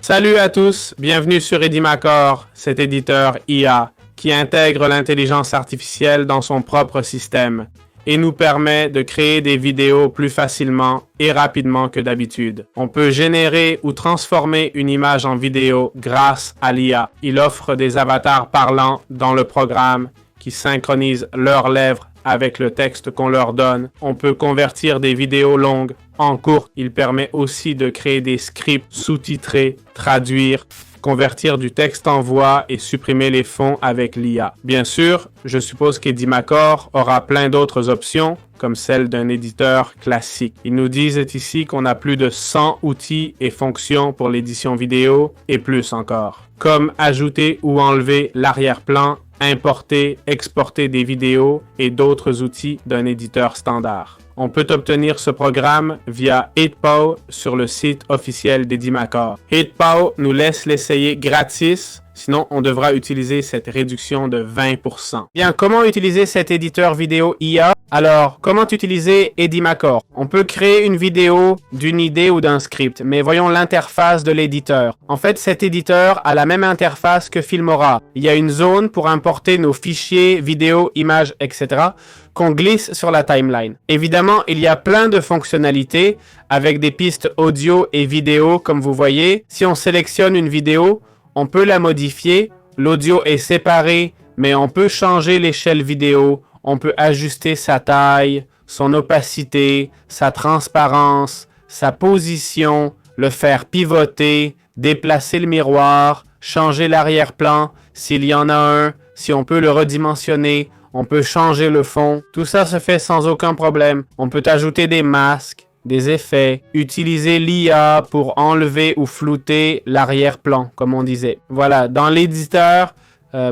Salut à tous, bienvenue sur Edimacore, cet éditeur IA qui intègre l'intelligence artificielle dans son propre système et nous permet de créer des vidéos plus facilement et rapidement que d'habitude. On peut générer ou transformer une image en vidéo grâce à l'IA. Il offre des avatars parlants dans le programme qui synchronisent leurs lèvres avec le texte qu'on leur donne. On peut convertir des vidéos longues en courtes. Il permet aussi de créer des scripts sous-titrés, traduire, convertir du texte en voix et supprimer les fonds avec l'IA. Bien sûr, je suppose qu'Edimacore aura plein d'autres options, comme celle d'un éditeur classique. Ils nous disent ici qu'on a plus de 100 outils et fonctions pour l'édition vidéo et plus encore, comme ajouter ou enlever l'arrière-plan, importer, exporter des vidéos et d'autres outils d'un éditeur standard. On peut obtenir ce programme via HitPow sur le site officiel d'Edimacore. HitPow nous laisse l'essayer gratis, sinon on devra utiliser cette réduction de 20%. Bien, comment utiliser cet éditeur vidéo IA? Alors, comment utiliser Edimacore? On peut créer une vidéo d'une idée ou d'un script, mais voyons l'interface de l'éditeur. En fait, cet éditeur a la même interface que Filmora. Il y a une zone pour importer nos fichiers, vidéos, images, etc. qu'on glisse sur la timeline. Évidemment, il y a plein de fonctionnalités avec des pistes audio et vidéo, comme vous voyez. Si on sélectionne une vidéo, on peut la modifier. L'audio est séparé, mais on peut changer l'échelle vidéo. On peut ajuster sa taille, son opacité, sa transparence, sa position, le faire pivoter, déplacer le miroir, changer l'arrière-plan s'il y en a un, si on peut le redimensionner, on peut changer le fond. Tout ça se fait sans aucun problème. On peut ajouter des masques, des effets, utiliser l'IA pour enlever ou flouter l'arrière-plan, comme on disait. Voilà, dans l'éditeur,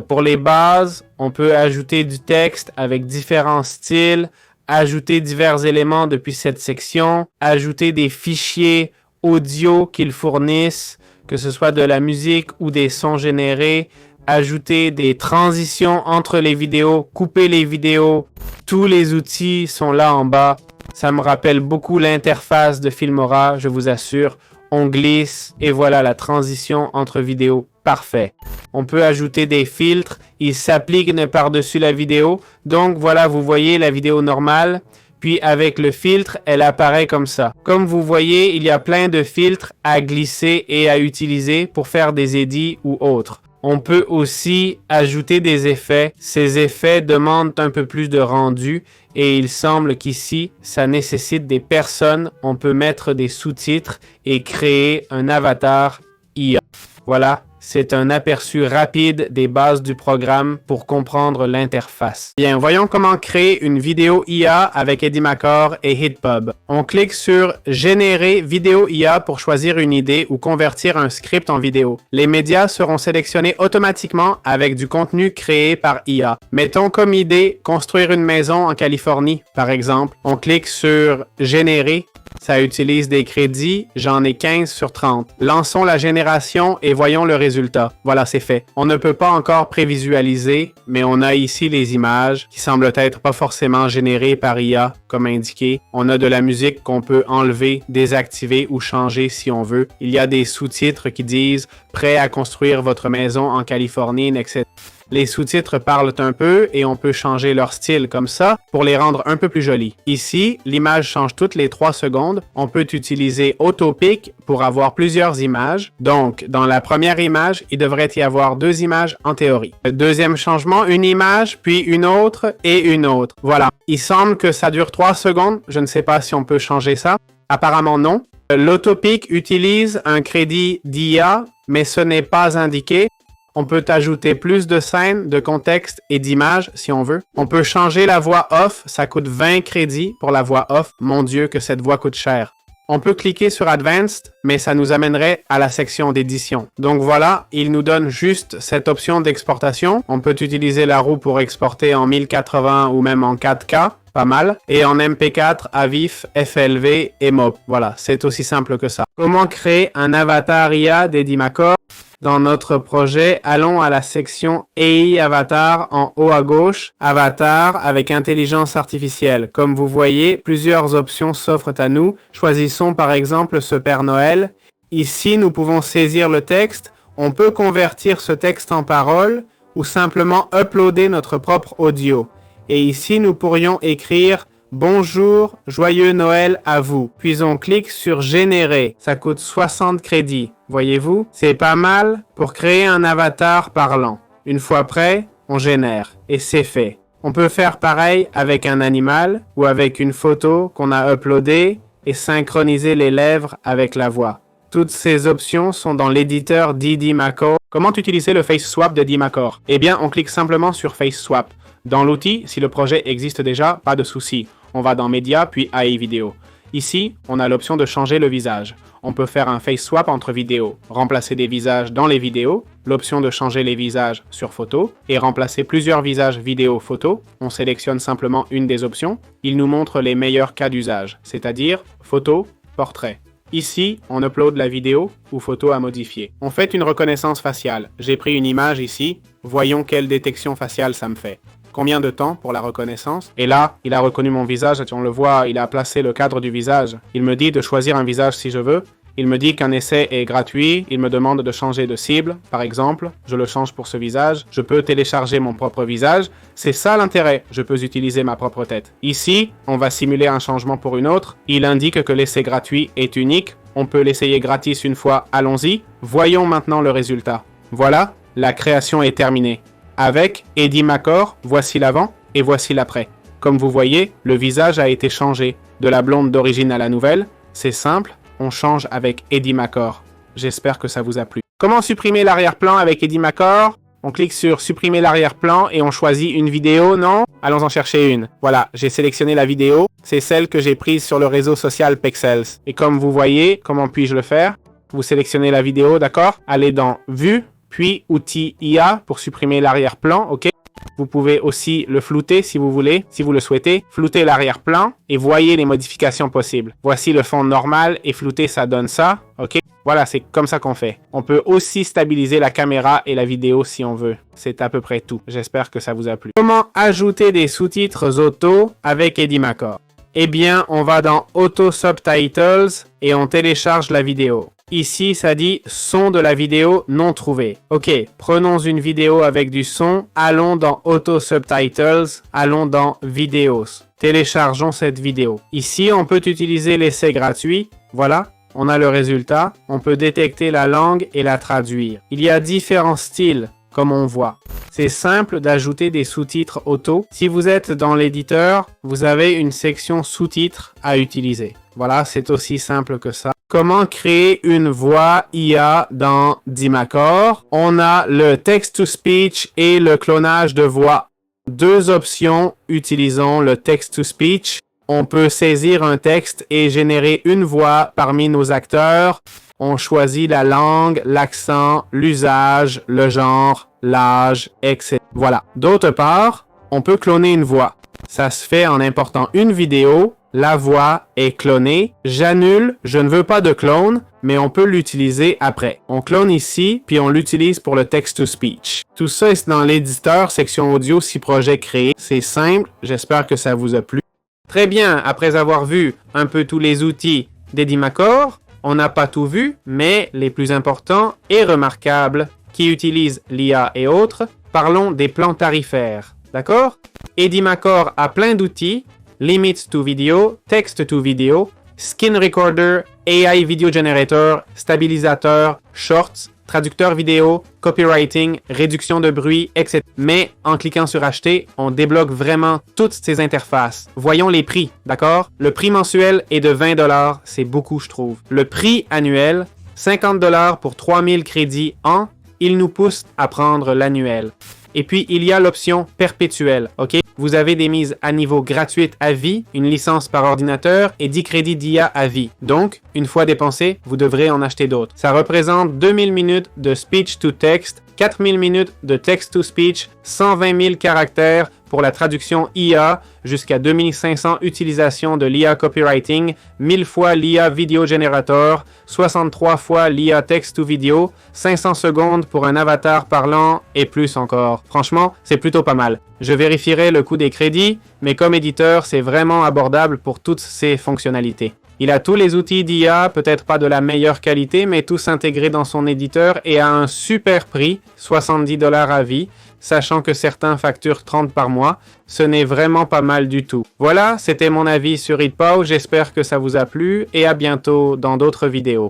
pour les bases, on peut ajouter du texte avec différents styles, ajouter divers éléments depuis cette section, ajouter des fichiers audio qu'ils fournissent, que ce soit de la musique ou des sons générés, ajouter des transitions entre les vidéos, couper les vidéos. Tous les outils sont là en bas. Ça me rappelle beaucoup l'interface de Filmora, je vous assure. On glisse et voilà la transition entre vidéos. Parfait. On peut ajouter des filtres. Ils s'appliquent par-dessus la vidéo. Donc voilà, vous voyez la vidéo normale. Puis avec le filtre, elle apparaît comme ça. Comme vous voyez, il y a plein de filtres à glisser et à utiliser pour faire des édits ou autres. On peut aussi ajouter des effets. Ces effets demandent un peu plus de rendu et il semble qu'ici, ça nécessite des personnes. On peut mettre des sous-titres et créer un avatar IA. Voilà, c'est un aperçu rapide des bases du programme pour comprendre l'interface. Bien, voyons comment créer une vidéo IA avec Edimacore et HitPub. On clique sur « Générer vidéo IA » pour choisir une idée ou convertir un script en vidéo. Les médias seront sélectionnés automatiquement avec du contenu créé par IA. Mettons comme idée « Construire une maison en Californie » par exemple. On clique sur « Générer ». Ça utilise des crédits, j'en ai 15 sur 30. Lançons la génération et voyons le résultat. Voilà, c'est fait. On ne peut pas encore prévisualiser, mais on a ici les images qui semblent être pas forcément générées par IA, comme indiqué. On a de la musique qu'on peut enlever, désactiver ou changer si on veut. Il y a des sous-titres qui disent « Prêt à construire votre maison en Californie », etc. Les sous-titres parlent un peu et on peut changer leur style comme ça pour les rendre un peu plus jolis. Ici, l'image change toutes les 3 secondes. On peut utiliser Autopic pour avoir plusieurs images. Donc, dans la première image, il devrait y avoir 2 images en théorie. Le deuxième changement, une image, puis une autre et une autre. Voilà. Il semble que ça dure 3 secondes. Je ne sais pas si on peut changer ça. Apparemment non. L'Autopic utilise un crédit d'IA, mais ce n'est pas indiqué. On peut ajouter plus de scènes, de contexte et d'images si on veut. On peut changer la voix off, ça coûte 20 crédits pour la voix off. Mon Dieu que cette voix coûte cher. On peut cliquer sur Advanced, mais ça nous amènerait à la section d'édition. Donc voilà, il nous donne juste cette option d'exportation. On peut utiliser la roue pour exporter en 1080 ou même en 4K. Pas mal. Et en MP4, AVIF, FLV et MOP. Voilà, c'est aussi simple que ça. Comment créer un avatar IA d'Edimacore? Dans notre projet, allons à la section AI Avatar en haut à gauche, Avatar avec intelligence artificielle. Comme vous voyez, plusieurs options s'offrent à nous. Choisissons par exemple ce Père Noël Ici, nous pouvons saisir le texte, on peut convertir ce texte en paroles ou simplement uploader notre propre audio. Et ici, nous pourrions écrire « Bonjour, joyeux Noël à vous ». Puis on clique sur « Générer ». Ça coûte 60 crédits. Voyez-vous? C'est pas mal pour créer un avatar parlant. Une fois prêt, on génère. Et c'est fait. On peut faire pareil avec un animal ou avec une photo qu'on a uploadée et synchroniser les lèvres avec la voix. Toutes ces options sont dans l'éditeur d'EDMACOR. Comment utiliser le Face Swap de EDMACOR? Eh bien, on clique simplement sur Face Swap. Dans l'outil, si le projet existe déjà, pas de souci. On va dans Média, puis AI Vidéo. Ici, on a l'option de changer le visage. On peut faire un Face Swap entre vidéos, remplacer des visages dans les vidéos, l'option de changer les visages sur photo, et remplacer plusieurs visages vidéo-photo. On sélectionne simplement une des options. Il nous montre les meilleurs cas d'usage, c'est-à-dire photo, portrait. Ici, on upload la vidéo ou photo à modifier. On fait une reconnaissance faciale. J'ai pris une image ici. Voyons quelle détection faciale ça me fait. Combien de temps pour la reconnaissance? Et là, il a reconnu mon visage. On le voit, il a placé le cadre du visage. Il me dit de choisir un visage si je veux. Il me dit qu'un essai est gratuit. Il me demande de changer de cible, par exemple. Je le change pour ce visage. Je peux télécharger mon propre visage. C'est ça l'intérêt. Je peux utiliser ma propre tête. Ici, on va simuler un changement pour une autre. Il indique que l'essai gratuit est unique. On peut l'essayer gratis une fois. Allons-y. Voyons maintenant le résultat. Voilà, la création est terminée. Avec EDMACOR, voici l'avant et voici l'après. Comme vous voyez, le visage a été changé. De la blonde d'origine à la nouvelle. C'est simple. On change avec EDMACOR. J'espère que ça vous a plu. Comment supprimer l'arrière-plan avec EDMACOR? On clique sur supprimer l'arrière-plan et on choisit une vidéo, non? Allons en chercher une. Voilà, j'ai sélectionné la vidéo. C'est celle que j'ai prise sur le réseau social Pexels. Et comme vous voyez, comment puis-je le faire? Vous sélectionnez la vidéo, d'accord? Allez dans Vue, puis Outils IA pour supprimer l'arrière-plan, ok? Vous pouvez aussi le flouter si vous voulez, si vous le souhaitez. Flouter l'arrière-plan et voyez les modifications possibles. Voici le fond normal et flouter, ça donne ça, ok? Voilà, c'est comme ça qu'on fait. On peut aussi stabiliser la caméra et la vidéo si on veut. C'est à peu près tout. J'espère que ça vous a plu. Comment ajouter des sous-titres auto avec EDMACOR? Eh bien, on va dans Auto Subtitles et on télécharge la vidéo. Ici, ça dit son de la vidéo non trouvé. Ok, prenons une vidéo avec du son. Allons dans Auto Subtitles. Allons dans Videos. Téléchargeons cette vidéo. Ici, on peut utiliser l'essai gratuit. Voilà. On a le résultat. On peut détecter la langue et la traduire. Il y a différents styles, comme on voit. C'est simple d'ajouter des sous-titres auto. Si vous êtes dans l'éditeur, vous avez une section sous-titres à utiliser. Voilà, c'est aussi simple que ça. Comment créer une voix IA dans EDMACOR? On a le text-to-speech et le clonage de voix. Deux options, utilisons le text-to-speech. On peut saisir un texte et générer une voix parmi nos acteurs. On choisit la langue, l'accent, l'usage, le genre, l'âge, etc. Voilà. D'autre part, on peut cloner une voix. Ça se fait en important une vidéo. La voix est clonée. J'annule, je ne veux pas de clone, mais on peut l'utiliser après. On clone ici, puis on l'utilise pour le text-to-speech. Tout ça est dans l'éditeur, section audio, si projet créé. C'est simple, j'espère que ça vous a plu. Très bien, après avoir vu un peu tous les outils d'EDMACOR, on n'a pas tout vu, mais les plus importants et remarquables qui utilisent l'IA et autres, parlons des plans tarifaires. D'accord? EDMACOR a plein d'outils. Limit to Video, Text to Video, Skin Recorder, AI Video Generator, Stabilisateur, Shorts, Traducteur vidéo, Copywriting, Réduction de bruit, etc. Mais en cliquant sur Acheter, on débloque vraiment toutes ces interfaces. Voyons les prix, d'accord? Le prix mensuel est de 20 $, c'est beaucoup je trouve. Le prix annuel, 50 $ pour 3000 crédits an, il nous pousse à prendre l'annuel. Et puis, il y a l'option perpétuelle, ok? Vous avez des mises à niveau gratuites à vie, une licence par ordinateur et 10 crédits d'IA à vie. Donc, une fois dépensé, vous devrez en acheter d'autres. Ça représente 2000 minutes de speech to text, 4000 minutes de text to speech, 120 000 caractères pour la traduction IA, jusqu'à 2500 utilisations de l'IA Copywriting, 1000 fois l'IA Video Generator, 63 fois l'IA Text to Video, 500 secondes pour un avatar parlant et plus encore. Franchement, c'est plutôt pas mal. Je vérifierai le coût des crédits, mais comme éditeur, c'est vraiment abordable pour toutes ces fonctionnalités. Il a tous les outils d'IA, peut-être pas de la meilleure qualité, mais tous intégrés dans son éditeur et à un super prix, 70$ à vie, sachant que certains facturent 30 par mois. Ce n'est vraiment pas mal du tout. Voilà, c'était mon avis sur EatPow, j'espère que ça vous a plu et à bientôt dans d'autres vidéos.